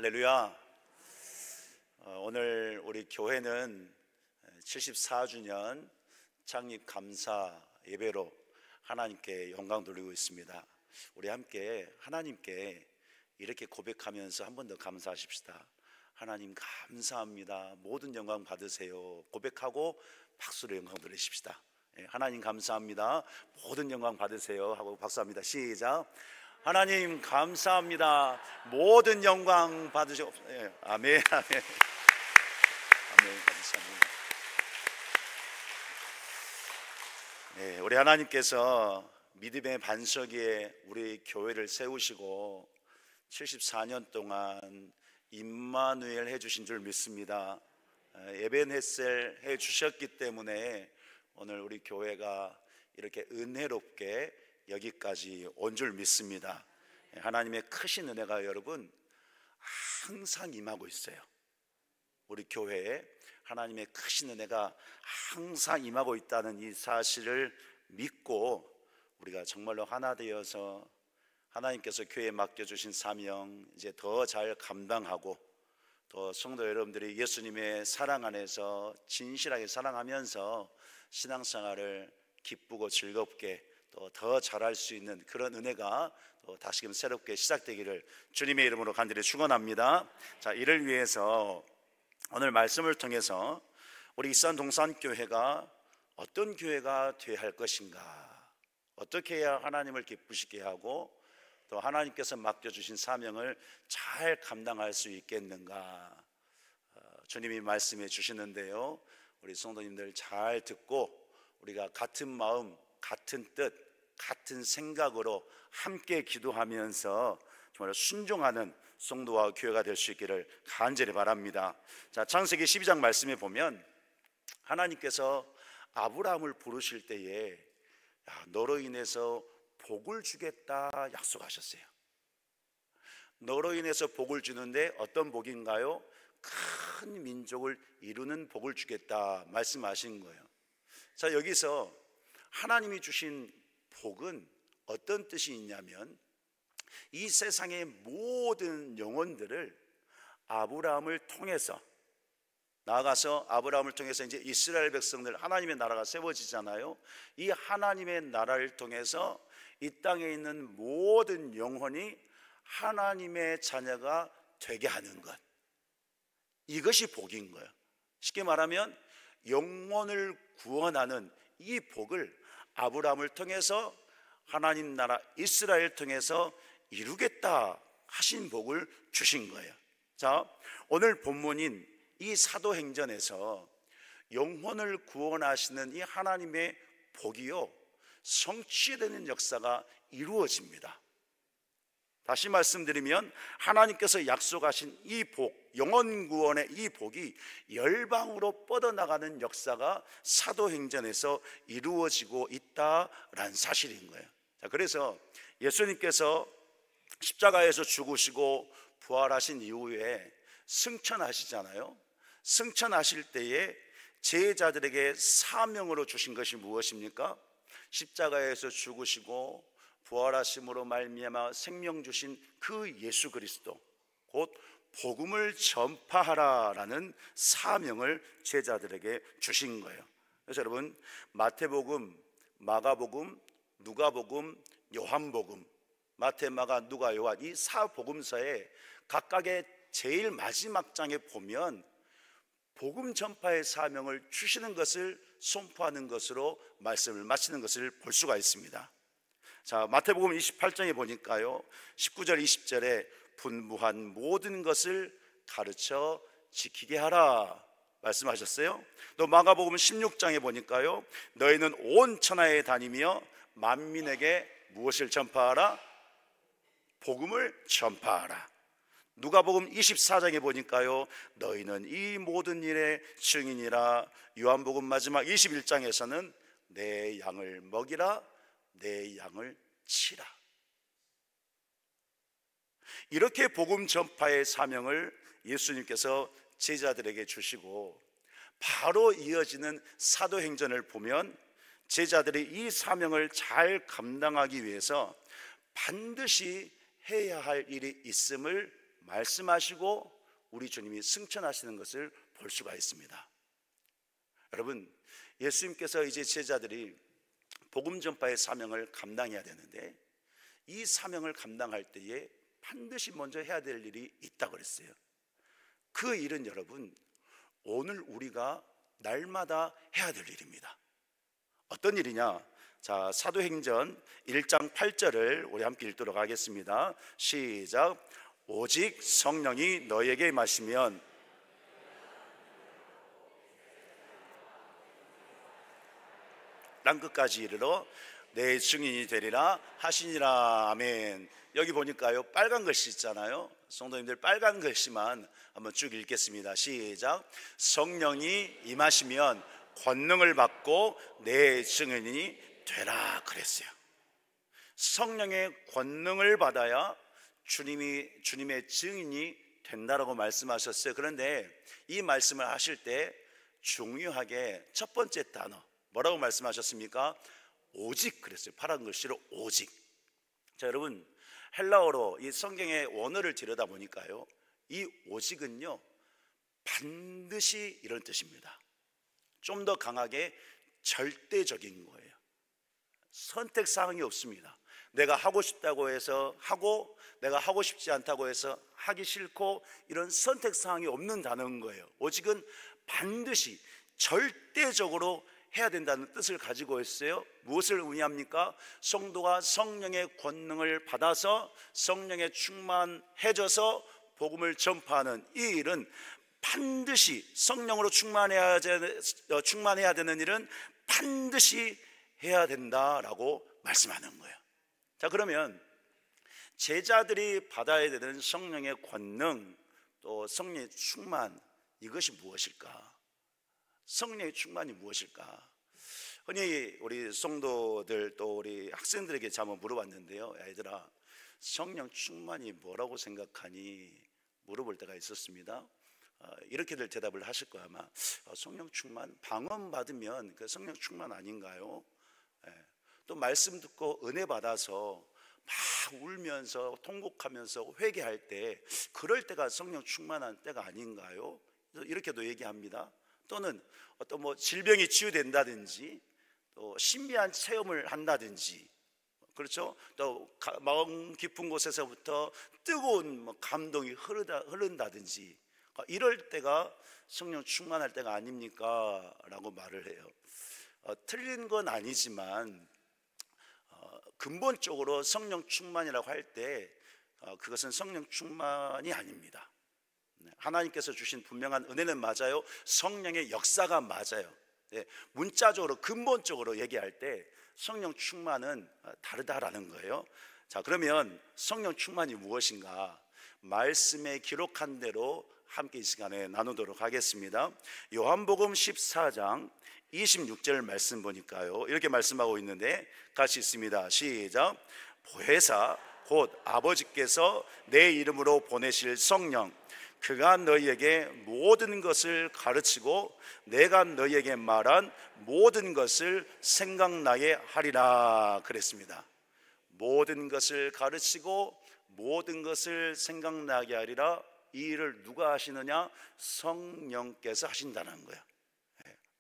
할렐루야. 오늘 우리 교회는 74주년 창립 감사 예배로 하나님께 영광 돌리고 있습니다. 우리 함께 하나님께 이렇게 고백하면서 한 번 더 감사하십시다. 하나님 감사합니다. 모든 영광 받으세요. 고백하고 박수로 영광 돌리십시다. 하나님 감사합니다. 모든 영광 받으세요 하고 박수합니다. 시작. 하나님 감사합니다. 모든 영광 받으시오. 아멘, 아멘. 아멘, 감사합니다. 우리 하나님께서 믿음의 반석 위에 우리 교회를 세우시고 74년 동안 임마누엘 해주신 줄 믿습니다. 에벤헤셀 해주셨기 때문에 오늘 우리 교회가 이렇게 은혜롭게 여기까지 온 줄 믿습니다. 하나님의 크신 은혜가 여러분 항상 임하고 있어요. 우리 교회에 하나님의 크신 은혜가 항상 임하고 있다는 이 사실을 믿고 우리가 정말로 하나 되어서 하나님께서 교회에 맡겨주신 사명 이제 더 잘 감당하고 또 성도 여러분들이 예수님의 사랑 안에서 진실하게 사랑하면서 신앙생활을 기쁘고 즐겁게 또 더 잘할 수 있는 그런 은혜가 또 다시금 새롭게 시작되기를 주님의 이름으로 간절히 축원합니다. 자, 이를 위해서 오늘 말씀을 통해서 우리 익산 동산교회가 어떤 교회가 되어야 할 것인가, 어떻게 해야 하나님을 기쁘시게 하고 또 하나님께서 맡겨주신 사명을 잘 감당할 수 있겠는가, 주님이 말씀해 주시는데요. 우리 성도님들 잘 듣고 우리가 같은 마음, 같은 뜻, 같은 생각으로 함께 기도하면서 정말 순종하는 성도와 교회가 될 수 있기를 간절히 바랍니다. 자, 창세기 12장 말씀에 보면 하나님께서 아브라함을 부르실 때에 너로 인해서 복을 주겠다 약속하셨어요. 너로 인해서 복을 주는데 어떤 복인가요? 큰 민족을 이루는 복을 주겠다 말씀하신 거예요. 자, 여기서 하나님이 주신 복은 어떤 뜻이 있냐면 이 세상의 모든 영혼들을 아브라함을 통해서 나아가서 아브라함을 통해서 이제 이스라엘 백성들 하나님의 나라가 세워지잖아요. 이 하나님의 나라를 통해서 이 땅에 있는 모든 영혼이 하나님의 자녀가 되게 하는 것, 이것이 복인 거예요. 쉽게 말하면 영혼을 구원하는 이 복을 아브라함을 통해서 하나님 나라 이스라엘 통해서 이루겠다 하신 복을 주신 거예요. 자, 오늘 본문인 이 사도행전에서 영혼을 구원하시는 이 하나님의 복이요 성취되는 역사가 이루어집니다. 다시 말씀드리면 하나님께서 약속하신 이 복, 영혼 구원의 이 복이 열방으로 뻗어나가는 역사가 사도행전에서 이루어지고 있다라는 사실인 거예요. 자, 그래서 예수님께서 십자가에서 죽으시고 부활하신 이후에 승천하시잖아요. 승천하실 때에 제자들에게 사명으로 주신 것이 무엇입니까? 십자가에서 죽으시고 부활하심으로 말미암아 생명 주신 그 예수 그리스도 곧 복음을 전파하라라는 사명을 제자들에게 주신 거예요. 그래서 여러분 마태복음, 마가복음, 누가복음, 요한복음, 마태, 마가, 누가, 요한 이 사복음서에 각각의 제일 마지막 장에 보면 복음 전파의 사명을 주시는 것을 선포하는 것으로 말씀을 마치는 것을 볼 수가 있습니다. 자, 마태복음 28장에 보니까요 19절 20절에 분부한 모든 것을 가르쳐 지키게 하라 말씀하셨어요. 또 마가복음 16장에 보니까요 너희는 온 천하에 다니며 만민에게 무엇을 전파하라? 복음을 전파하라. 누가복음 24장에 보니까요 너희는 이 모든 일의 증인이라. 요한복음 마지막 21장에서는 내 양을 먹이라, 내 양을 치라. 이렇게 복음 전파의 사명을 예수님께서 제자들에게 주시고 바로 이어지는 사도행전을 보면 제자들이 이 사명을 잘 감당하기 위해서 반드시 해야 할 일이 있음을 말씀하시고 우리 주님이 승천하시는 것을 볼 수가 있습니다. 여러분, 예수님께서 이제 제자들이 복음 전파의 사명을 감당해야 되는데, 이 사명을 감당할 때에 반드시 먼저 해야 될 일이 있다고 그랬어요. 그 일은 여러분, 오늘 우리가 날마다 해야 될 일입니다. 어떤 일이냐? 자, 사도행전 1장 8절을 우리 함께 읽도록 하겠습니다. 시작. 오직 성령이 너에게 임하시면 땅끝까지 이르러 내 증인이 되리라 하시니라. 아멘. 여기 보니까요, 빨간 글씨 있잖아요. 성도님들, 빨간 글씨만 한번 쭉 읽겠습니다. 시작. 성령이 임하시면 권능을 받고 내 증인이 되라 그랬어요. 성령의 권능을 받아야 주님의 증인이 된다라고 말씀하셨어요. 그런데 이 말씀을 하실 때 중요하게 첫 번째 단어 뭐라고 말씀하셨습니까? 오직 그랬어요. 파란 글씨로 오직. 자, 여러분, 헬라어로 이 성경의 원어를 들여다보니까요, 이 오직은요 반드시 이런 뜻입니다. 좀 더 강하게 절대적인 거예요. 선택사항이 없습니다. 내가 하고 싶다고 해서 하고, 내가 하고 싶지 않다고 해서 하기 싫고, 이런 선택사항이 없는 단어인 거예요. 오직은 반드시 절대적으로 해야 된다는 뜻을 가지고 있어요. 무엇을 의미합니까? 성도가 성령의 권능을 받아서 성령에 충만해져서 복음을 전파하는 이 일은 반드시, 성령으로 충만해야 되는 일은 반드시 해야 된다라고 말씀하는 거예요. 자, 그러면 제자들이 받아야 되는 성령의 권능, 또 성령의 충만, 이것이 무엇일까? 성령의 충만이 무엇일까? 흔히 우리 성도들 또 우리 학생들에게 한번 물어봤는데요. 얘들아, 성령 충만이 뭐라고 생각하니? 물어볼 때가 있었습니다. 이렇게들 대답을 하실 거야 아마. 성령 충만, 방언 받으면 그 성령 충만 아닌가요? 또 말씀 듣고 은혜 받아서 막 울면서 통곡하면서 회개할 때, 그럴 때가 성령 충만한 때가 아닌가요? 이렇게도 얘기합니다. 또는 어떤 질병이 치유된다든지, 또 신비한 체험을 한다든지, 그렇죠? 또 마음 깊은 곳에서부터 뜨거운 감동이 흐른다든지, 이럴 때가 성령 충만할 때가 아닙니까? 라고 말을 해요. 틀린 건 아니지만 근본적으로 성령 충만이라고 할 때 그것은 성령 충만이 아닙니다. 하나님께서 주신 분명한 은혜는 맞아요. 성령의 역사가 맞아요. 문자적으로 근본적으로 얘기할 때 성령 충만은 다르다라는 거예요. 자, 그러면 성령 충만이 무엇인가? 말씀에 기록한 대로 함께 이 시간에 나누도록 하겠습니다. 요한복음 14장 26절 말씀 보니까요, 이렇게 말씀하고 있는데 같이 있습니다. 시작. 보혜사 곧 아버지께서 내 이름으로 보내실 성령, 그가 너희에게 모든 것을 가르치고 내가 너희에게 말한 모든 것을 생각나게 하리라 그랬습니다. 모든 것을 가르치고 모든 것을 생각나게 하리라. 이 일을 누가 하시느냐? 성령께서 하신다는 거예요.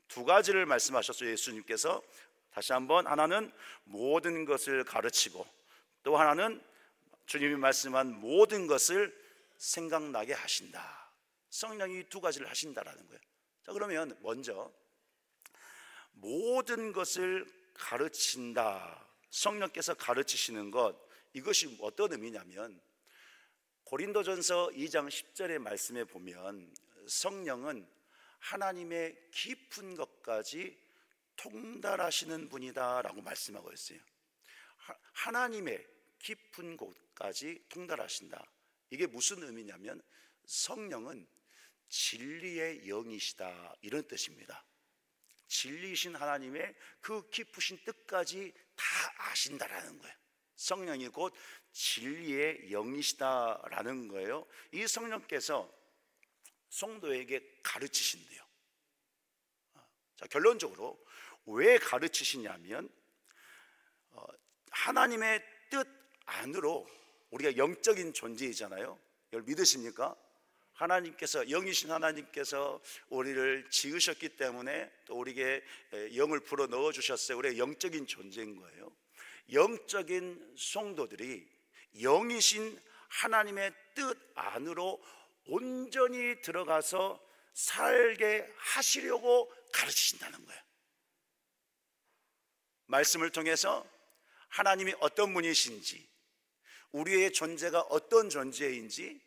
두 가지를 말씀하셨어요, 예수님께서. 다시 한번, 하나는 모든 것을 가르치고, 또 하나는 주님이 말씀한 모든 것을 생각나게 하신다. 성령이 두 가지를 하신다라는 거예요. 자, 그러면 먼저 모든 것을 가르친다, 성령께서 가르치시는 것, 이것이 어떤 의미냐면 고린도전서 2장 10절의 말씀에 보면 성령은 하나님의 깊은 것까지 통달하시는 분이다 라고 말씀하고 있어요. 하나님의 깊은 곳까지 통달하신다. 이게 무슨 의미냐면 성령은 진리의 영이시다, 이런 뜻입니다. 진리이신 하나님의 그 깊으신 뜻까지 다 아신다라는 거예요. 성령이 곧 진리의 영이시다라는 거예요. 이 성령께서 성도에게 가르치신대요. 자, 결론적으로 왜 가르치시냐면 하나님의 뜻 안으로, 우리가 영적인 존재이잖아요. 이걸 믿으십니까? 하나님께서, 영이신 하나님께서 우리를 지으셨기 때문에 또 우리에게 영을 불어 넣어 주셨어요. 우리의 영적인 존재인 거예요. 영적인 성도들이 영이신 하나님의 뜻 안으로 온전히 들어가서 살게 하시려고 가르치신다는 거예요. 말씀을 통해서 하나님이 어떤 분이신지, 우리의 존재가 어떤 존재인지,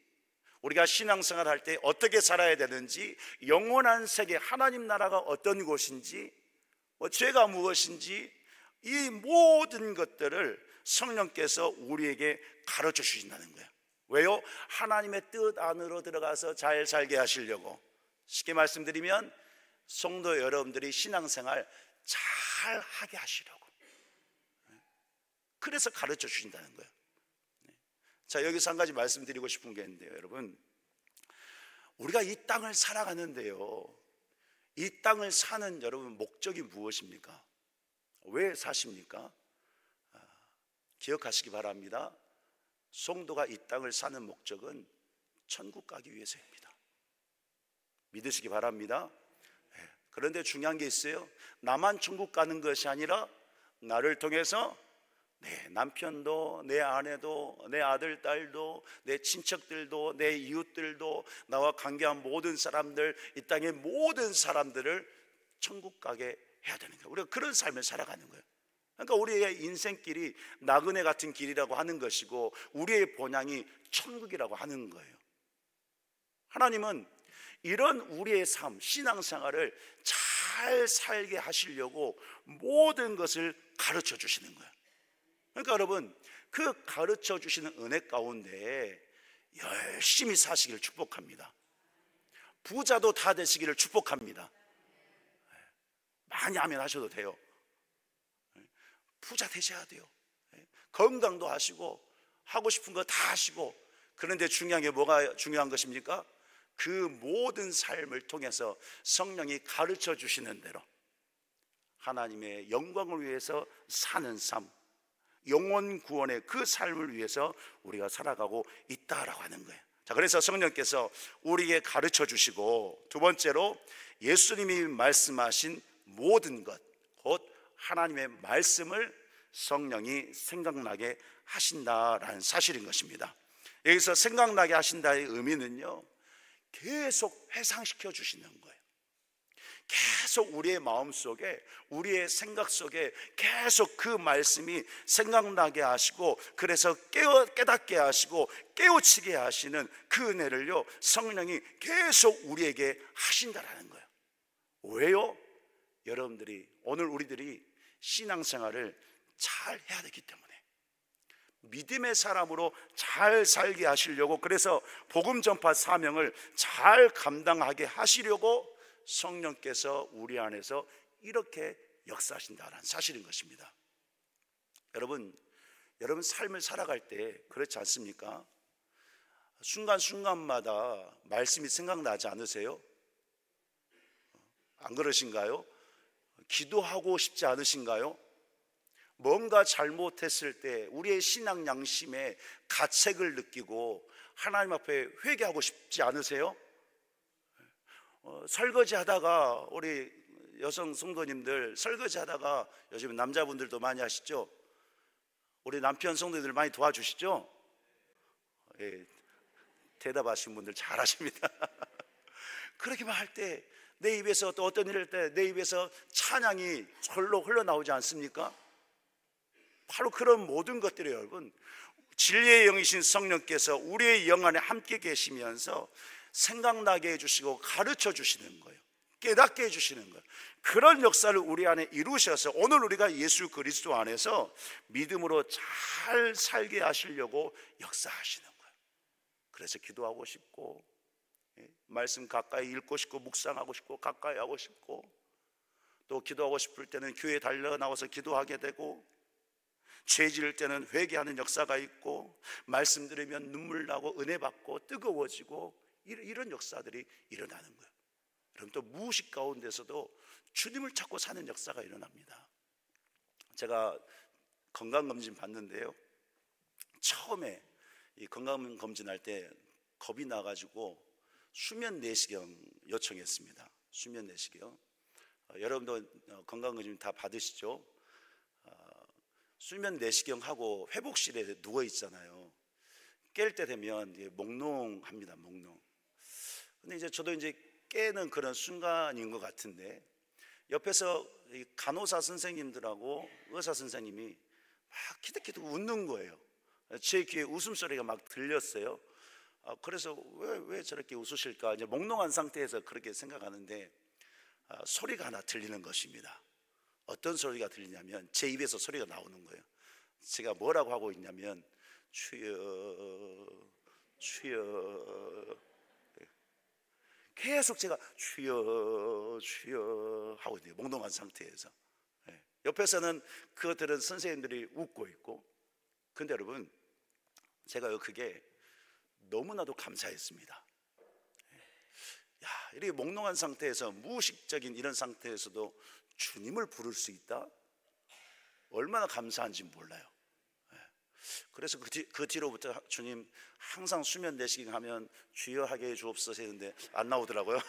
우리가 신앙생활 할 때 어떻게 살아야 되는지, 영원한 세계 하나님 나라가 어떤 곳인지, 죄가 무엇인지, 이 모든 것들을 성령께서 우리에게 가르쳐 주신다는 거예요. 왜요? 하나님의 뜻 안으로 들어가서 잘 살게 하시려고. 쉽게 말씀드리면 성도 여러분들이 신앙생활 잘 하게 하시려고. 그래서 가르쳐 주신다는 거예요. 자, 여기서 한 가지 말씀드리고 싶은 게 있는데요, 여러분, 우리가 이 땅을 살아가는데요, 이 땅을 사는 여러분 목적이 무엇입니까? 왜 사십니까? 기억하시기 바랍니다. 성도가 이 땅을 사는 목적은 천국 가기 위해서입니다. 믿으시기 바랍니다. 그런데 중요한 게 있어요. 나만 천국 가는 것이 아니라 나를 통해서 내 남편도, 내 아내도, 내 아들, 딸도, 내 친척들도, 내 이웃들도, 나와 관계한 모든 사람들, 이 땅의 모든 사람들을 천국 가게 해야 되는 거예요. 우리가 그런 삶을 살아가는 거예요. 그러니까 우리의 인생길이 나그네 같은 길이라고 하는 것이고, 우리의 본향이 천국이라고 하는 거예요. 하나님은 이런 우리의 삶, 신앙생활을 잘 살게 하시려고 모든 것을 가르쳐 주시는 거예요. 그러니까 여러분, 그 가르쳐 주시는 은혜 가운데 열심히 사시기를 축복합니다. 부자도 다 되시기를 축복합니다. 많이 아멘 하셔도 돼요. 부자 되셔야 돼요. 건강도 하시고 하고 싶은 거 다 하시고. 그런데 중요한 게 뭐가 중요한 것입니까? 그 모든 삶을 통해서 성령이 가르쳐 주시는 대로 하나님의 영광을 위해서 사는 삶, 영원 구원의 그 삶을 위해서 우리가 살아가고 있다라고 하는 거예요. 자, 그래서 성령께서 우리에게 가르쳐 주시고, 두 번째로 예수님이 말씀하신 모든 것, 곧 하나님의 말씀을 성령이 생각나게 하신다라는 사실인 것입니다. 여기서 생각나게 하신다의 의미는요, 계속 회상시켜 주시는 거예요. 계속 우리의 마음속에, 우리의 생각 속에 계속 그 말씀이 생각나게 하시고, 그래서 깨닫게 하시고 깨우치게 하시는 그 은혜를요, 성령이 계속 우리에게 하신다라는 거예요. 왜요? 여러분들이, 오늘 우리들이 신앙생활을 잘 해야 되기 때문에, 믿음의 사람으로 잘 살게 하시려고, 그래서 복음 전파 사명을 잘 감당하게 하시려고 성령께서 우리 안에서 이렇게 역사하신다는 사실인 것입니다. 여러분 삶을 살아갈 때 그렇지 않습니까? 순간순간마다 말씀이 생각나지 않으세요? 안 그러신가요? 기도하고 싶지 않으신가요? 뭔가 잘못했을 때 우리의 신앙 양심에 가책을 느끼고 하나님 앞에 회개하고 싶지 않으세요? 설거지 하다가, 우리 여성 성도님들 설거지 하다가, 요즘 남자분들도 많이 하시죠? 우리 남편 성도님들 많이 도와주시죠? 예, 대답하신 분들 잘하십니다. 그렇게만 할 때 내 입에서, 또 어떤 일을 할 때 내 입에서 찬양이 절로 흘러나오지 않습니까? 바로 그런 모든 것들이 여러분, 진리의 영이신 성령께서 우리의 영 안에 함께 계시면서 생각나게 해주시고 가르쳐 주시는 거예요. 깨닫게 해주시는 거예요. 그런 역사를 우리 안에 이루셔서 오늘 우리가 예수 그리스도 안에서 믿음으로 잘 살게 하시려고 역사하시는 거예요. 그래서 기도하고 싶고, 말씀 가까이 읽고 싶고, 묵상하고 싶고, 가까이 하고 싶고, 또 기도하고 싶을 때는 교회에 달려 나와서 기도하게 되고, 죄 지을 때는 회개하는 역사가 있고, 말씀 들으면 눈물 나고 은혜 받고 뜨거워지고, 이런 역사들이 일어나는 거예요. 그럼 또 무의식 가운데서도 주님을 찾고 사는 역사가 일어납니다. 제가 건강검진 받는데요, 처음에 이 건강검진할 때 겁이 나가지고 수면 내시경 요청했습니다. 수면 내시경. 여러분도 건강검진 다 받으시죠? 수면 내시경 하고 회복실에 누워 있잖아요. 깰 때 되면 몽롱합니다. 몽롱. 근데 이제 저도 이제 깨는 그런 순간인 것 같은데, 옆에서 간호사 선생님들하고 의사 선생님이 막 키득키득 웃는 거예요. 제 귀에 웃음소리가 막 들렸어요. 그래서 왜 저렇게 웃으실까, 이제 몽롱한 상태에서 그렇게 생각하는데, 소리가 하나 들리는 것입니다. 어떤 소리가 들리냐면 제 입에서 소리가 나오는 거예요. 제가 뭐라고 하고 있냐면 주여 주여, 계속 제가 주여 주여 하고 있네요. 몽롱한 상태에서. 옆에서는 그거 들은 선생님들이 웃고 있고. 근데 여러분, 제가 그게 너무나도 감사했습니다. 야, 이렇게 몽롱한 상태에서, 무의식적인 이런 상태에서도 주님을 부를 수 있다? 얼마나 감사한지 몰라요. 그래서 그 뒤로부터 주님 항상 수면 내시경 하면 주여 하게 해 주옵소서 했는데 안 나오더라고요.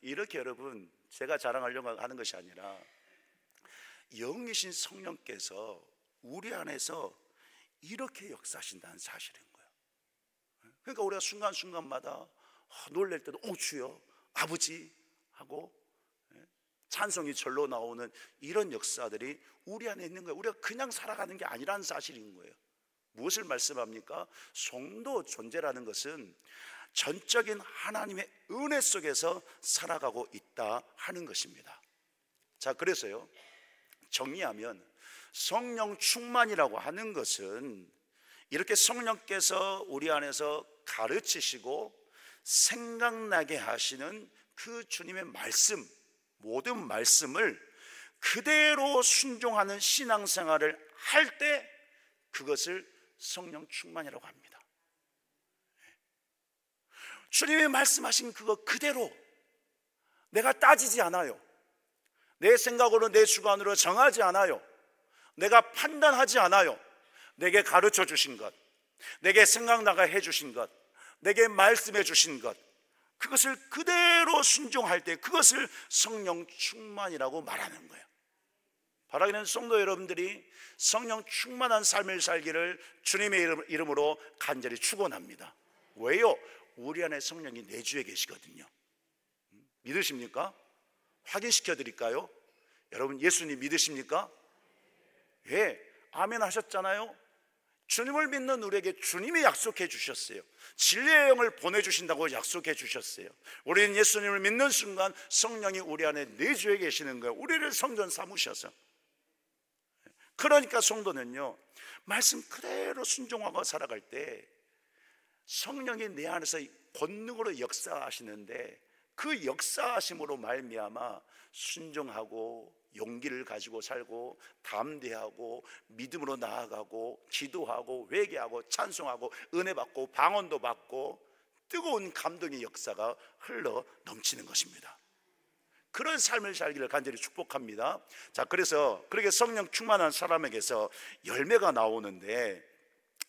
이렇게 여러분, 제가 자랑하려고 하는 것이 아니라 영이신 성령께서 우리 안에서 이렇게 역사하신다는 사실인 거예요. 그러니까 우리가 순간순간마다 놀랄 때도 주여 아버지 하고 찬송이 절로 나오는 이런 역사들이 우리 안에 있는 거예요. 우리가 그냥 살아가는 게 아니라는 사실인 거예요. 무엇을 말씀합니까? 성도 존재라는 것은 전적인 하나님의 은혜 속에서 살아가고 있다 하는 것입니다. 자, 그래서요, 정리하면 성령 충만이라고 하는 것은 이렇게 성령께서 우리 안에서 가르치시고 생각나게 하시는 그 주님의 말씀, 모든 말씀을 그대로 순종하는 신앙생활을 할 때 그것을 성령 충만이라고 합니다. 주님이 말씀하신 그거 그대로, 내가 따지지 않아요. 내 생각으로, 내 주관으로 정하지 않아요. 내가 판단하지 않아요. 내게 가르쳐 주신 것, 내게 생각나게 해주신 것, 내게 말씀해 주신 것, 그것을 그대로 순종할 때 그것을 성령 충만이라고 말하는 거예요. 바라기는 성도 여러분들이 성령 충만한 삶을 살기를 주님의 이름으로 간절히 축원합니다. 왜요? 우리 안에 성령이 내주에 계시거든요. 믿으십니까? 확인시켜 드릴까요? 여러분, 예수님 믿으십니까? 예, 아멘 하셨잖아요. 주님을 믿는 우리에게 주님이 약속해 주셨어요. 진리의 영을 보내주신다고 약속해 주셨어요. 우리는 예수님을 믿는 순간 성령이 우리 안에 내주에 계시는 거예요. 우리를 성전 삼으셔서. 그러니까 성도는요, 말씀 그대로 순종하고 살아갈 때 성령이 내 안에서 권능으로 역사하시는데, 그 역사하심으로 말미암아 순종하고 용기를 가지고 살고 담대하고 믿음으로 나아가고 기도하고 회개하고 찬송하고 은혜 받고 방언도 받고 뜨거운 감동의 역사가 흘러 넘치는 것입니다. 그런 삶을 살기를 간절히 축복합니다. 자, 그래서 그렇게 성령 충만한 사람에게서 열매가 나오는데,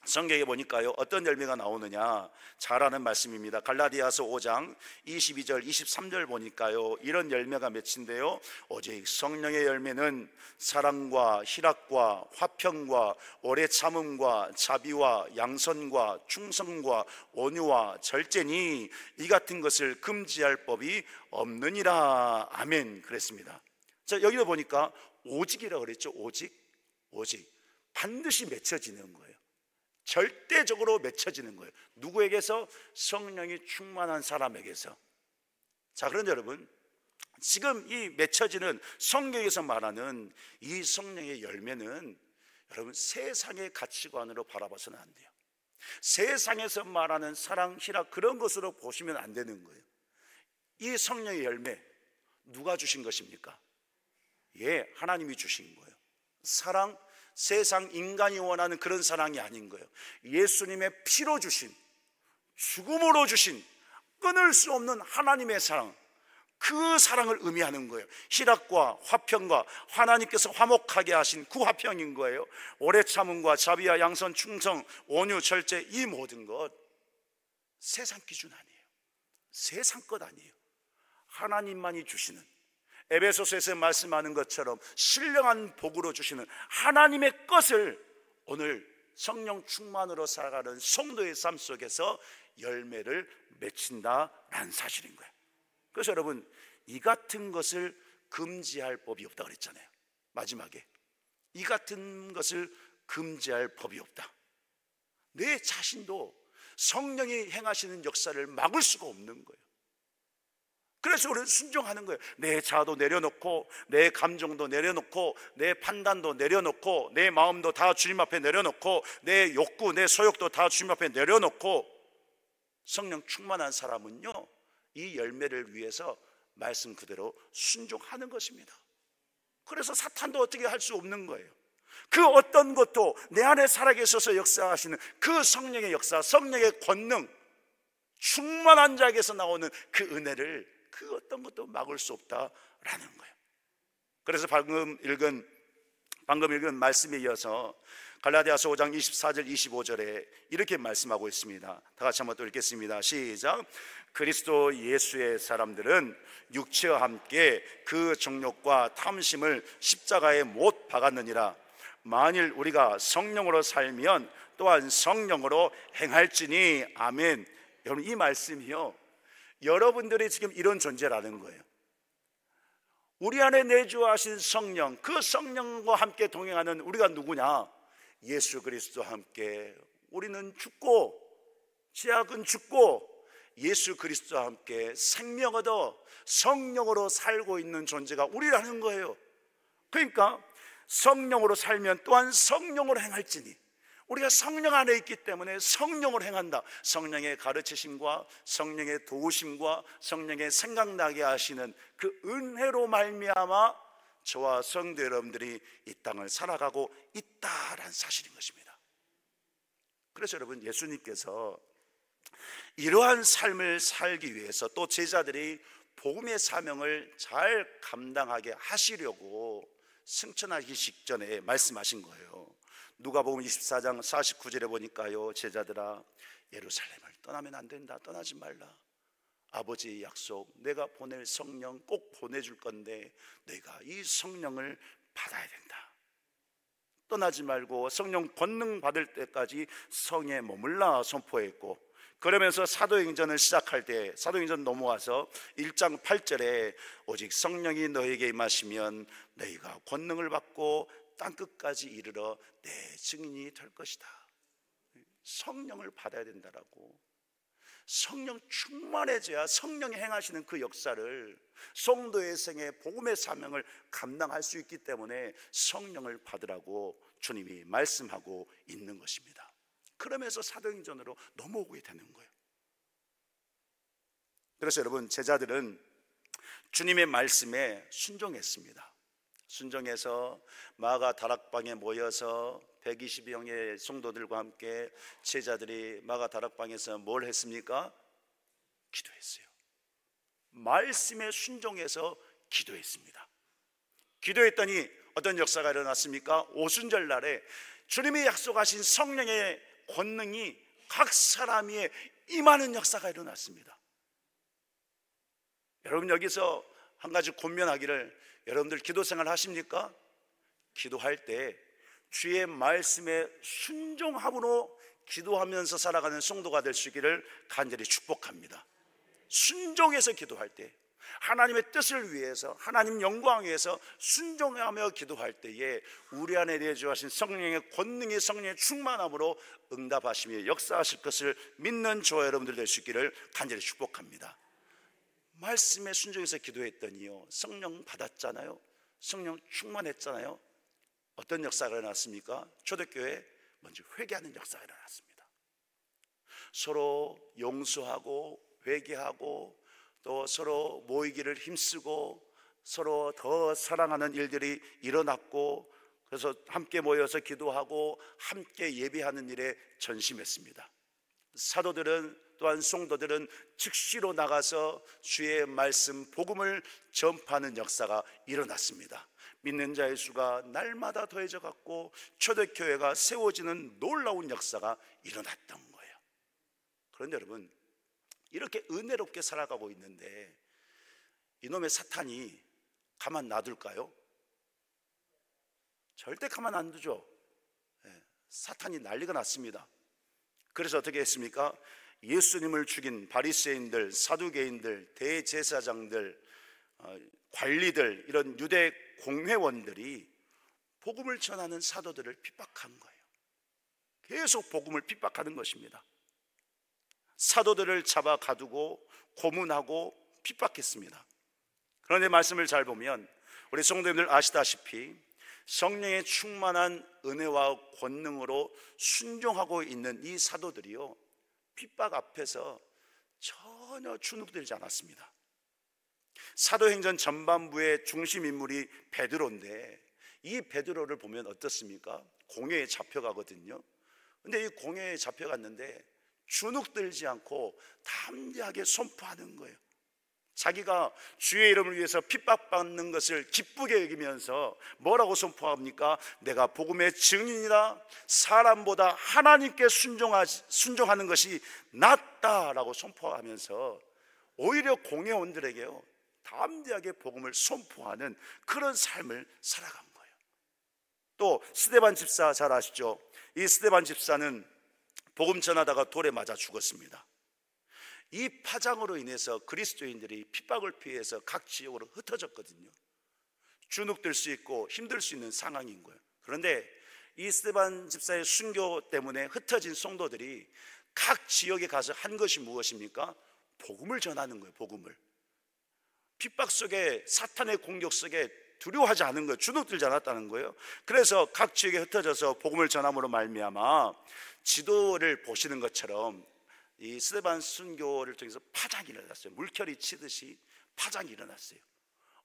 성경에 보니까요, 어떤 열매가 나오느냐, 잘 아는 말씀입니다. 갈라디아서 5장 22절 23절 보니까요, 이런 열매가 맺힌데요, 오직 성령의 열매는 사랑과 희락과 화평과 오래 참음과 자비와 양선과 충성과 온유와 절제니 이 같은 것을 금지할 법이 없느니라. 아멘. 그랬습니다. 자, 여기도 보니까 오직이라고 그랬죠. 오직 반드시 맺혀지는 거예요. 절대적으로 맺혀지는 거예요. 누구에게서? 성령이 충만한 사람에게서. 자, 그런데 여러분, 지금 이 맺혀지는 성경에서 말하는 이 성령의 열매는 여러분, 세상의 가치관으로 바라봐서는 안 돼요. 세상에서 말하는 사랑, 희락, 그런 것으로 보시면 안 되는 거예요. 이 성령의 열매 누가 주신 것입니까? 예, 하나님이 주신 거예요. 사랑, 세상 인간이 원하는 그런 사랑이 아닌 거예요. 예수님의 피로 주신, 죽음으로 주신 끊을 수 없는 하나님의 사랑, 그 사랑을 의미하는 거예요. 희락과 화평과 하나님께서 화목하게 하신 그 화평인 거예요. 오래 참음과 자비와 양선, 충성, 온유, 절제, 이 모든 것, 세상 기준 아니에요. 세상 것 아니에요. 하나님만이 주시는, 에베소서에서 말씀하는 것처럼 신령한 복으로 주시는 하나님의 것을 오늘 성령 충만으로 살아가는 성도의 삶 속에서 열매를 맺힌다라는 사실인 거예요. 그래서 여러분, 이 같은 것을 금지할 법이 없다 그랬잖아요. 마지막에 이 같은 것을 금지할 법이 없다. 내 자신도 성령이 행하시는 역사를 막을 수가 없는 거예요. 그래서 우리는 순종하는 거예요. 내 자아도 내려놓고, 내 감정도 내려놓고, 내 판단도 내려놓고, 내 마음도 다 주님 앞에 내려놓고, 내 욕구, 내 소욕도 다 주님 앞에 내려놓고, 성령 충만한 사람은요, 이 열매를 위해서 말씀 그대로 순종하는 것입니다. 그래서 사탄도 어떻게 할 수 없는 거예요. 그 어떤 것도 내 안에 살아계셔서 역사하시는 그 성령의 역사, 성령의 권능, 충만한 자에게서 나오는 그 은혜를 그 어떤 것도 막을 수 없다라는 거예요. 그래서 방금 읽은 말씀에 이어서 갈라디아서 5장 24절 25절에 이렇게 말씀하고 있습니다. 다 같이 한번 또 읽겠습니다. 시작. 그리스도 예수의 사람들은 육체와 함께 그 정욕과 탐심을 십자가에 못 박았느니라. 만일 우리가 성령으로 살면 또한 성령으로 행할지니. 아멘. 여러분, 이 말씀이요, 여러분들이 지금 이런 존재라는 거예요. 우리 안에 내주하신 성령, 그 성령과 함께 동행하는 우리가 누구냐? 예수 그리스도와 함께 우리는 죽고, 죄악은 죽고 예수 그리스도와 함께 생명 얻어 성령으로 살고 있는 존재가 우리라는 거예요. 그러니까 성령으로 살면 또한 성령으로 행할지니, 우리가 성령 안에 있기 때문에 성령으로 행한다. 성령의 가르치심과 성령의 도우심과 성령의 생각나게 하시는 그 은혜로 말미암아 저와 성도 여러분들이 이 땅을 살아가고 있다라는 사실인 것입니다. 그래서 여러분, 예수님께서 이러한 삶을 살기 위해서 또 제자들이 복음의 사명을 잘 감당하게 하시려고 승천하기 직전에 말씀하신 거예요. 누가복음 24장 49절에 보니까요, 제자들아, 예루살렘을 떠나면 안 된다. 떠나지 말라. 아버지의 약속, 내가 보낼 성령 꼭 보내줄 건데 내가 이 성령을 받아야 된다. 떠나지 말고 성령 권능 받을 때까지 성에 머물라 선포했고, 그러면서 사도행전을 시작할 때, 사도행전 넘어와서 1장 8절에 오직 성령이 너에게 임하시면 너희가 권능을 받고 땅끝까지 이르러 내 증인이 될 것이다. 성령을 받아야 된다라고. 성령 충만해져야 성령이 행하시는 그 역사를, 성도의 생애 복음의 사명을 감당할 수 있기 때문에 성령을 받으라고 주님이 말씀하고 있는 것입니다. 그러면서 사도행전으로 넘어오게 되는 거예요. 그래서 여러분, 제자들은 주님의 말씀에 순종했습니다. 순종해서 마가 다락방에 모여서 120명의 성도들과 함께 제자들이 마가 다락방에서 뭘 했습니까? 기도했어요. 말씀에 순종해서 기도했습니다. 기도했더니 어떤 역사가 일어났습니까? 오순절 날에 주님이 약속하신 성령의 권능이 각 사람이 임하는 역사가 일어났습니다. 여러분, 여기서 한 가지 권면하기를, 여러분들 기도 생활 하십니까? 기도할 때 주의 말씀에 순종함으로 기도하면서 살아가는 성도가 될 수 있기를 간절히 축복합니다. 순종해서 기도할 때, 하나님의 뜻을 위해서, 하나님 영광 위해서 순종하며 기도할 때에 우리 안에 내주하신 성령의 권능이, 성령의 충만함으로 응답하시며 역사하실 것을 믿는 저와 여러분들 될 수 있기를 간절히 축복합니다. 말씀에 순종해서 기도했더니요, 성령 받았잖아요. 성령 충만했잖아요. 어떤 역사가 일어났습니까? 초대교회 먼저 회개하는 역사가 일어났습니다. 서로 용서하고 회개하고 또 서로 모이기를 힘쓰고 서로 더 사랑하는 일들이 일어났고, 그래서 함께 모여서 기도하고 함께 예배하는 일에 전심했습니다. 사도들은, 또한 성도들은 즉시로 나가서 주의 말씀 복음을 전파하는 역사가 일어났습니다. 믿는 자의 수가 날마다 더해져 갔고 초대교회가 세워지는 놀라운 역사가 일어났던 거예요. 그런데 여러분, 이렇게 은혜롭게 살아가고 있는데 이놈의 사탄이 가만 놔둘까요? 절대 가만 안 두죠. 사탄이 난리가 났습니다. 그래서 어떻게 했습니까? 예수님을 죽인 바리새인들, 사두개인들, 대제사장들, 관리들, 이런 유대 공회원들이 복음을 전하는 사도들을 핍박한 거예요. 계속 복음을 핍박하는 것입니다. 사도들을 잡아 가두고 고문하고 핍박했습니다. 그런데 말씀을 잘 보면 우리 성도님들 아시다시피 성령의 충만한 은혜와 권능으로 순종하고 있는 이 사도들이요, 핍박 앞에서 전혀 주눅들지 않았습니다. 사도행전 전반부의 중심 인물이 베드로인데 이 베드로를 보면 어떻습니까? 공회에 잡혀가거든요. 근데 이 공회에 잡혀갔는데 주눅들지 않고 담대하게 선포하는 거예요. 자기가 주의 이름을 위해서 핍박받는 것을 기쁘게 여기면서 뭐라고 선포합니까? 내가 복음의 증인이라, 사람보다 하나님께 순종하는 것이 낫다라고 선포하면서 오히려 공회원들에게요, 담대하게 복음을 선포하는 그런 삶을 살아간 거예요. 또 스데반 집사 잘 아시죠? 이 스데반 집사는 복음 전하다가 돌에 맞아 죽었습니다. 이 파장으로 인해서 그리스도인들이 핍박을 피해서 각 지역으로 흩어졌거든요. 주눅들 수 있고 힘들 수 있는 상황인 거예요. 그런데 이 스데반 집사의 순교 때문에 흩어진 성도들이 각 지역에 가서 한 것이 무엇입니까? 복음을 전하는 거예요. 복음을. 핍박 속에, 사탄의 공격 속에 두려워하지 않은 거예요. 주눅들지 않았다는 거예요. 그래서 각 지역에 흩어져서 복음을 전함으로 말미암아 지도를 보시는 것처럼 이 스데반 순교를 통해서 파장이 일어났어요. 물결이 치듯이 파장이 일어났어요.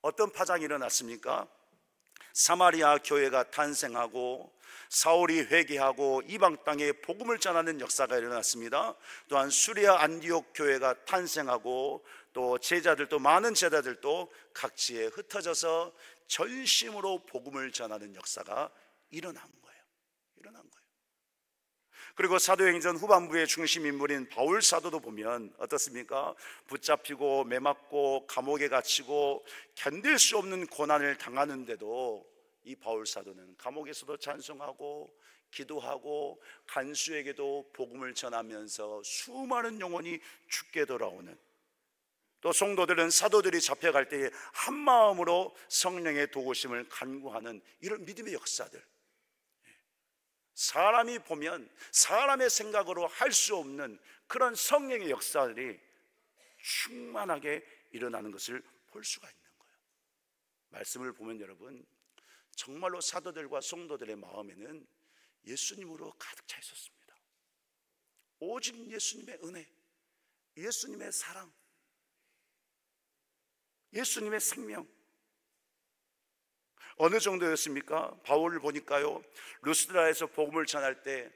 어떤 파장이 일어났습니까? 사마리아 교회가 탄생하고 사울이 회개하고 이방 땅에 복음을 전하는 역사가 일어났습니다. 또한 수리아 안디옥 교회가 탄생하고 또 제자들도, 많은 제자들도 각지에 흩어져서 전심으로 복음을 전하는 역사가 일어난 거예요. 그리고 사도행전 후반부의 중심 인물인 바울 사도도 보면 어떻습니까? 붙잡히고 매맞고 감옥에 갇히고 견딜 수 없는 고난을 당하는데도 이 바울 사도는 감옥에서도 찬송하고 기도하고 간수에게도 복음을 전하면서 수많은 영혼이 죽게 돌아오는, 또 성도들은 사도들이 잡혀갈 때에 한마음으로 성령의 도우심을 간구하는 이런 믿음의 역사들, 사람이 보면 사람의 생각으로 할 수 없는 그런 성령의 역사들이 충만하게 일어나는 것을 볼 수가 있는 거예요. 말씀을 보면 여러분, 정말로 사도들과 성도들의 마음에는 예수님으로 가득 차 있었습니다. 오직 예수님의 은혜, 예수님의 사랑, 예수님의 생명. 어느 정도였습니까? 바울을 보니까요, 루스드라에서 복음을 전할 때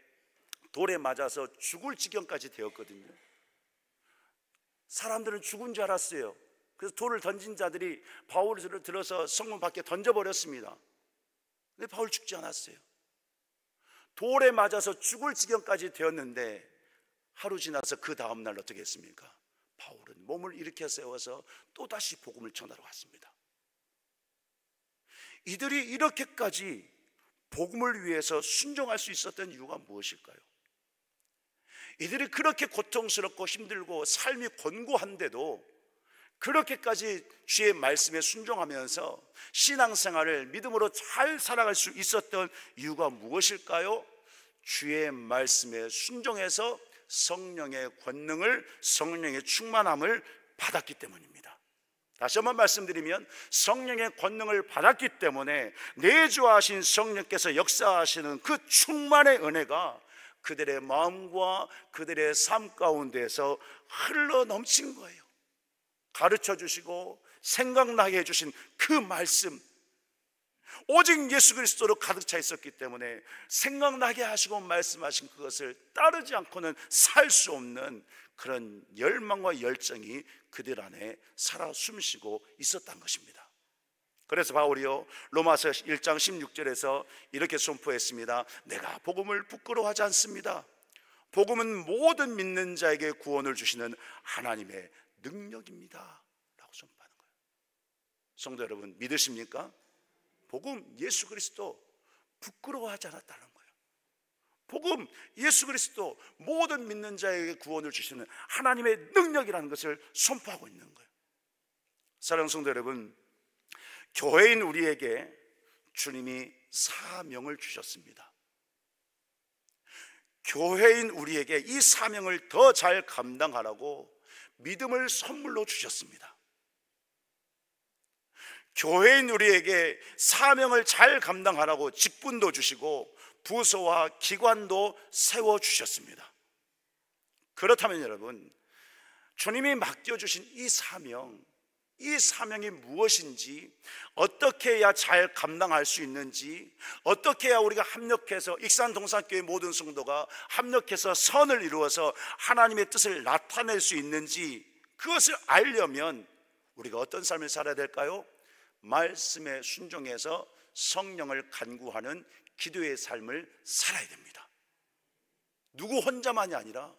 돌에 맞아서 죽을 지경까지 되었거든요. 사람들은 죽은 줄 알았어요. 그래서 돌을 던진 자들이 바울을 들어서 성문 밖에 던져버렸습니다. 근데 바울 죽지 않았어요. 돌에 맞아서 죽을 지경까지 되었는데 하루 지나서 그 다음날 어떻게 했습니까? 바울은 몸을 일으켜 세워서 또다시 복음을 전하러 왔습니다. 이들이 이렇게까지 복음을 위해서 순종할 수 있었던 이유가 무엇일까요? 이들이 그렇게 고통스럽고 힘들고 삶이 곤고한데도 그렇게까지 주의 말씀에 순종하면서 신앙생활을 믿음으로 잘 살아갈 수 있었던 이유가 무엇일까요? 주의 말씀에 순종해서 성령의 권능을, 성령의 충만함을 받았기 때문입니다. 다시 한번 말씀드리면 성령의 권능을 받았기 때문에 내주하신 성령께서 역사하시는 그 충만의 은혜가 그들의 마음과 그들의 삶 가운데서 흘러 넘친 거예요. 가르쳐 주시고 생각나게 해주신 그 말씀, 오직 예수 그리스도로 가득 차 있었기 때문에 생각나게 하시고 말씀하신 그것을 따르지 않고는 살 수 없는 그런 열망과 열정이 그들 안에 살아 숨쉬고 있었던 것입니다. 그래서 바울이요, 로마서 1장 16절에서 이렇게 선포했습니다. 내가 복음을 부끄러워하지 않습니다. 복음은 모든 믿는 자에게 구원을 주시는 하나님의 능력입니다 라고 선포하는 거예요. 성도 여러분, 믿으십니까? 복음, 예수 그리스도 부끄러워하지 않았다는 거예요. 복음, 예수 그리스도 모든 믿는 자에게 구원을 주시는 하나님의 능력이라는 것을 선포하고 있는 거예요. 사랑하는 성도 여러분, 교회인 우리에게 주님이 사명을 주셨습니다. 교회인 우리에게 이 사명을 더 잘 감당하라고 믿음을 선물로 주셨습니다. 교회인 우리에게 사명을 잘 감당하라고 직분도 주시고 부서와 기관도 세워주셨습니다. 그렇다면 여러분, 주님이 맡겨주신 이 사명이 무엇인지, 어떻게 해야 잘 감당할 수 있는지, 어떻게 해야 우리가 합력해서 익산동산교회 모든 성도가 합력해서 선을 이루어서 하나님의 뜻을 나타낼 수 있는지, 그것을 알려면 우리가 어떤 삶을 살아야 될까요? 말씀에 순종해서 성령을 간구하는 기도의 삶을 살아야 됩니다. 누구 혼자만이 아니라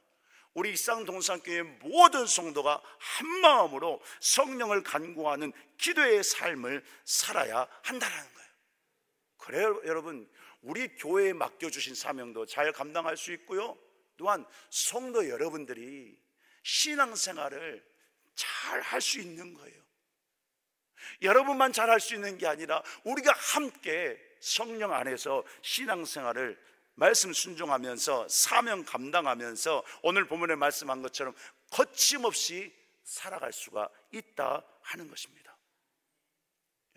우리 익산동산교회 모든 성도가 한마음으로 성령을 간구하는 기도의 삶을 살아야 한다는 거예요. 그래요 여러분, 우리 교회에 맡겨주신 사명도 잘 감당할 수 있고요, 또한 성도 여러분들이 신앙생활을 잘 할 수 있는 거예요. 여러분만 잘 할 수 있는 게 아니라 우리가 함께 성령 안에서 신앙생활을 말씀 순종하면서 사명 감당하면서 오늘 본문에 말씀한 것처럼 거침없이 살아갈 수가 있다 하는 것입니다.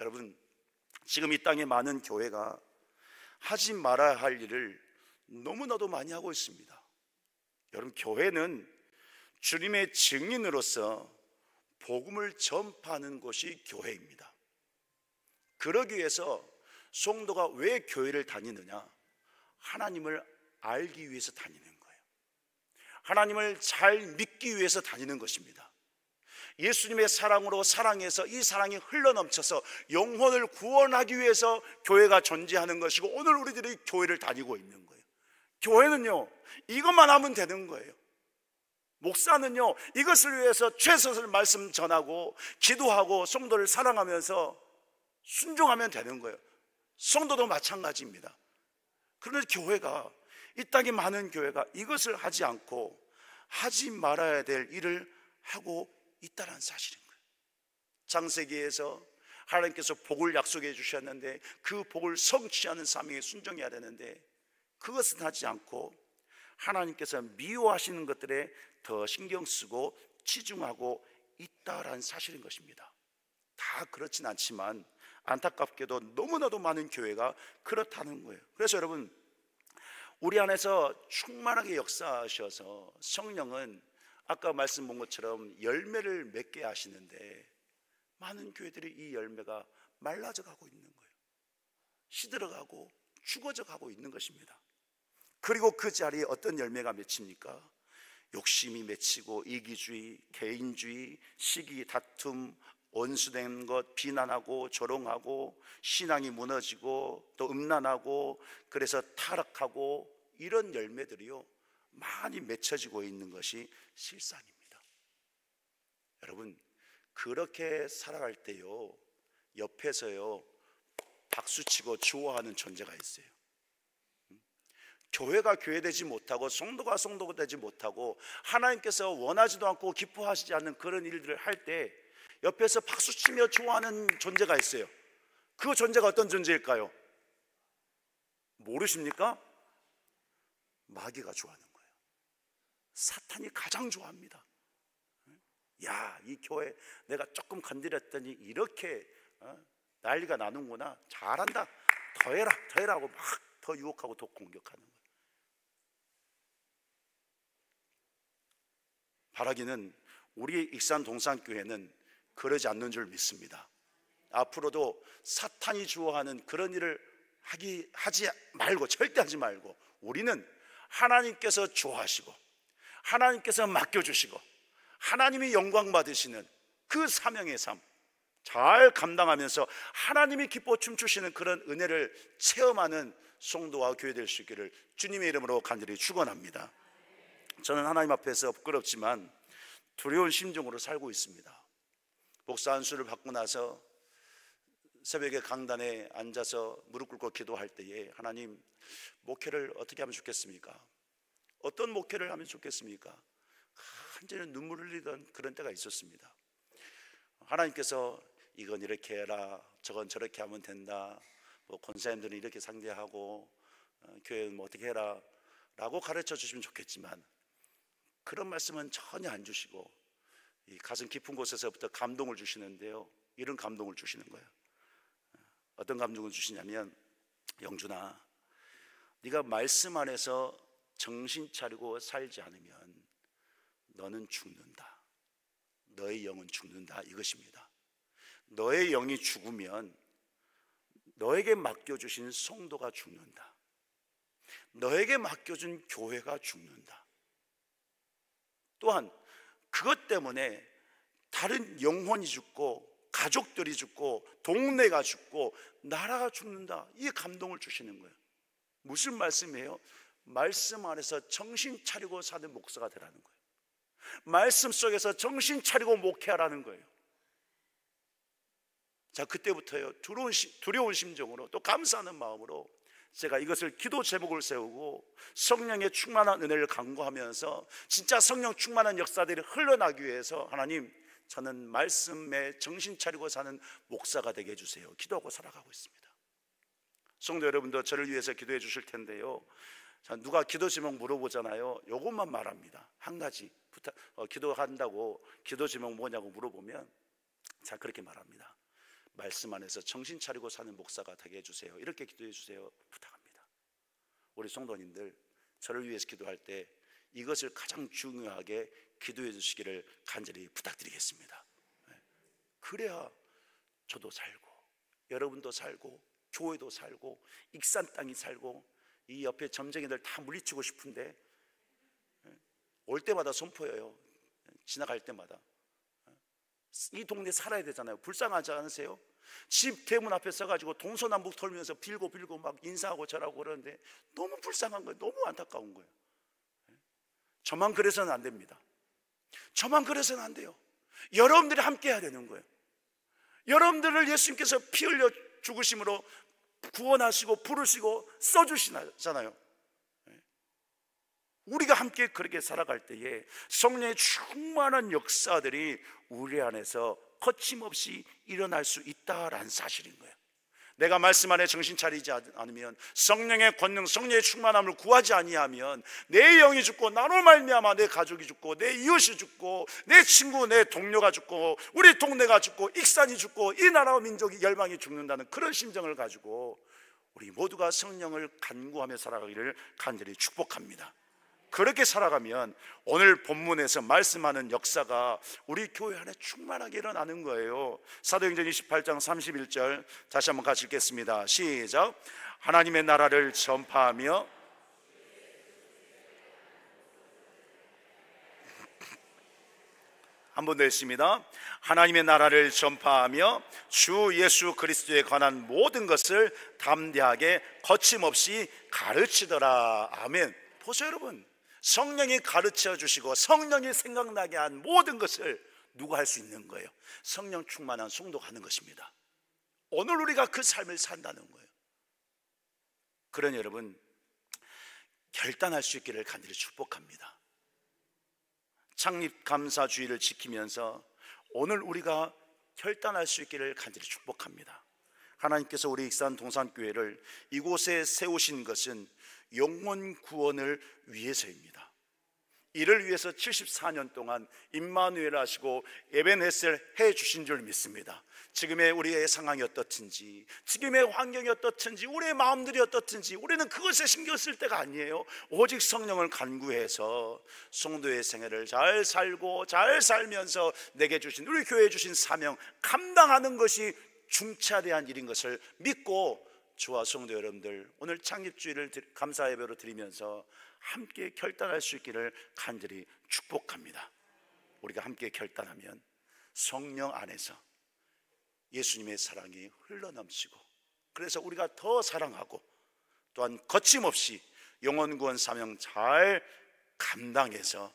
여러분, 지금 이 땅에 많은 교회가 하지 말아야 할 일을 너무나도 많이 하고 있습니다. 여러분, 교회는 주님의 증인으로서 복음을 전파하는 곳이 교회입니다. 그러기 위해서 성도가 왜 교회를 다니느냐? 하나님을 알기 위해서 다니는 거예요. 하나님을 잘 믿기 위해서 다니는 것입니다. 예수님의 사랑으로 사랑해서 이 사랑이 흘러넘쳐서 영혼을 구원하기 위해서 교회가 존재하는 것이고, 오늘 우리들이 교회를 다니고 있는 거예요. 교회는요, 이것만 하면 되는 거예요. 목사는요, 이것을 위해서 최선을 말씀 전하고 기도하고 성도를 사랑하면서 순종하면 되는 거예요. 성도도 마찬가지입니다. 그런데 교회가, 이 땅에 많은 교회가 이것을 하지 않고 하지 말아야 될 일을 하고 있다는 사실인 거예요. 창세기에서 하나님께서 복을 약속해 주셨는데 그 복을 성취하는 사명에 순종해야 되는데 그것은 하지 않고 하나님께서 미워하시는 것들에 더 신경 쓰고 치중하고 있다라는 사실인 것입니다. 다 그렇진 않지만 안타깝게도 너무나도 많은 교회가 그렇다는 거예요. 그래서 여러분, 우리 안에서 충만하게 역사하셔서 성령은 아까 말씀 본 것처럼 열매를 맺게 하시는데 많은 교회들이 이 열매가 말라져 가고 있는 거예요. 시들어가고 죽어져 가고 있는 것입니다. 그리고 그 자리에 어떤 열매가 맺힙니까? 욕심이 맺히고 이기주의, 개인주의, 시기, 다툼, 원수된 것, 비난하고 조롱하고 신앙이 무너지고 또 음란하고 그래서 타락하고 이런 열매들이요 많이 맺혀지고 있는 것이 실상입니다. 여러분, 그렇게 살아갈 때요 옆에서요 박수치고 좋아하는 존재가 있어요. 교회가 교회되지 못하고 성도가 성도가 되지 못하고 하나님께서 원하지도 않고 기뻐하시지 않는 그런 일들을 할 때 옆에서 박수치며 좋아하는 존재가 있어요. 그 존재가 어떤 존재일까요? 모르십니까? 마귀가 좋아하는 거예요. 사탄이 가장 좋아합니다. 야, 이 교회 내가 조금 건드렸더니 이렇게 난리가 나는구나, 잘한다, 더 해라 하고 막 더 유혹하고 더 공격하는 거예요. 바라기는 우리 익산동산교회는 그러지 않는 줄 믿습니다. 앞으로도 사탄이 주어하는 그런 일을 하지 말고, 절대 하지 말고, 우리는 하나님께서 좋아하시고 하나님께서 맡겨주시고 하나님이 영광 받으시는 그 사명의 삶 잘 감당하면서 하나님이 기뻐 춤추시는 그런 은혜를 체험하는 성도와 교회 될 수 있기를 주님의 이름으로 간절히 축원합니다. 저는 하나님 앞에서 부끄럽지만 두려운 심정으로 살고 있습니다. 목사 안수를 받고 나서 새벽에 강단에 앉아서 무릎 꿇고 기도할 때에 하나님, 목회를 어떻게 하면 좋겠습니까? 어떤 목회를 하면 좋겠습니까? 한전히 눈물을 흘리던 그런 때가 있었습니다. 하나님께서 이건 이렇게 해라, 저건 저렇게 하면 된다, 뭐 권사님들은 이렇게 상대하고 교회는 뭐 어떻게 해라 라고 가르쳐 주시면 좋겠지만 그런 말씀은 전혀 안 주시고 이 가슴 깊은 곳에서부터 감동을 주시는데요, 이런 감동을 주시는 거예요. 어떤 감동을 주시냐면, 영준아, 네가 말씀 안에서 정신 차리고 살지 않으면 너는 죽는다. 너의 영은 죽는다, 이것입니다. 너의 영이 죽으면 너에게 맡겨주신 성도가 죽는다. 너에게 맡겨준 교회가 죽는다. 또한 그것 때문에 다른 영혼이 죽고 가족들이 죽고 동네가 죽고 나라가 죽는다. 이 감동을 주시는 거예요. 무슨 말씀이에요? 말씀 안에서 정신 차리고 사는 목사가 되라는 거예요. 말씀 속에서 정신 차리고 목회하라는 거예요. 자, 그때부터요, 두려운 심정으로 또 감사하는 마음으로 제가 이것을 기도 제목을 세우고 성령의 충만한 은혜를 간구하면서 진짜 성령 충만한 역사들이 흘러나기 위해서, 하나님, 저는 말씀에 정신 차리고 사는 목사가 되게 해주세요, 기도하고 살아가고 있습니다. 성도 여러분도 저를 위해서 기도해 주실 텐데요, 자, 누가 기도 제목 물어보잖아요. 요것만 말합니다. 한 가지 기도한다고 기도 제목 뭐냐고 물어보면 자, 그렇게 말합니다. 말씀 안에서 정신 차리고 사는 목사가 되게 해주세요, 이렇게 기도해 주세요, 부탁합니다. 우리 성도님들, 저를 위해서 기도할 때 이것을 가장 중요하게 기도해 주시기를 간절히 부탁드리겠습니다. 그래야 저도 살고 여러분도 살고 교회도 살고 익산 땅이 살고 이 옆에 점쟁이들 다 물리치고 싶은데 올 때마다 선포해요. 지나갈 때마다 이 동네 살아야 되잖아요. 불쌍하지 않으세요? 집 대문 앞에 서가지고 동서남북 털면서 빌고 막 인사하고 절하고 그러는데 너무 불쌍한 거예요. 너무 안타까운 거예요. 저만 그래서는 안 됩니다. 저만 그래서는 안 돼요. 여러분들이 함께 해야 되는 거예요. 여러분들을 예수님께서 피 흘려 죽으심으로 구원하시고 부르시고 써주시잖아요. 우리가 함께 그렇게 살아갈 때에 성령의 충만한 역사들이 우리 안에서 거침없이 일어날 수 있다라는 사실인 거예요. 내가 말씀 안에 정신 차리지 않으면, 성령의 권능, 성령의 충만함을 구하지 아니하면 내 영이 죽고 나로 말미암아 내 가족이 죽고 내 이웃이 죽고 내 친구, 내 동료가 죽고 우리 동네가 죽고 익산이 죽고 이 나라와 민족이 열방이 죽는다는 그런 심정을 가지고 우리 모두가 성령을 간구하며 살아가기를 간절히 축복합니다. 그렇게 살아가면 오늘 본문에서 말씀하는 역사가 우리 교회 안에 충만하게 일어나는 거예요. 사도행전 28장 31절 다시 한번 같이 읽겠습니다. 시작. 하나님의 나라를 전파하며 한 번 더 했습니다. 하나님의 나라를 전파하며 주 예수 그리스도에 관한 모든 것을 담대하게 거침없이 가르치더라. 아멘. 보세요 여러분, 성령이 가르쳐 주시고 성령이 생각나게 한 모든 것을 누가 할 수 있는 거예요? 성령 충만한 성도가 하는 것입니다. 오늘 우리가 그 삶을 산다는 거예요. 그러니 여러분, 결단할 수 있기를 간절히 축복합니다. 창립감사주의를 지키면서 오늘 우리가 결단할 수 있기를 간절히 축복합니다. 하나님께서 우리 익산 동산교회를 이곳에 세우신 것은 영혼 구원을 위해서입니다. 이를 위해서 74년 동안 임마누엘 하시고 에벤헤셀 해주신 줄 믿습니다. 지금의 우리의 상황이 어떻든지, 지금의 환경이 어떻든지, 우리의 마음들이 어떻든지 우리는 그것에 신경 쓸 때가 아니에요. 오직 성령을 간구해서 성도의 생애를 잘 살고 잘 살면서 내게 주신, 우리 교회에 주신 사명 감당하는 것이 중차대한 일인 것을 믿고 저와 성도 여러분들 오늘 창립주의를 감사 예배로 드리면서 함께 결단할 수 있기를 간절히 축복합니다. 우리가 함께 결단하면 성령 안에서 예수님의 사랑이 흘러넘치고, 그래서 우리가 더 사랑하고 또한 거침없이 영혼 구원 사명 잘 감당해서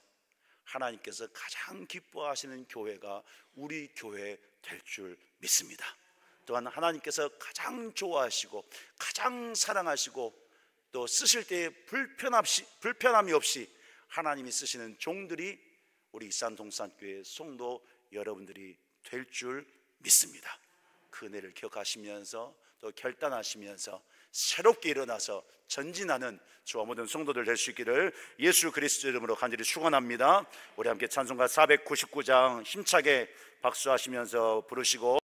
하나님께서 가장 기뻐하시는 교회가 우리 교회 될 줄 믿습니다. 또한 하나님께서 가장 좋아하시고 가장 사랑하시고 또 쓰실 때에 불편함이 없이 하나님이 쓰시는 종들이 우리 이산동산교회 성도 여러분들이 될 줄 믿습니다. 그 은혜를 기억하시면서 또 결단하시면서 새롭게 일어나서 전진하는 저와 모든 성도들 될 수 있기를 예수 그리스도 이름으로 간절히 축원합니다. 우리 함께 찬송가 499장 힘차게 박수하시면서 부르시고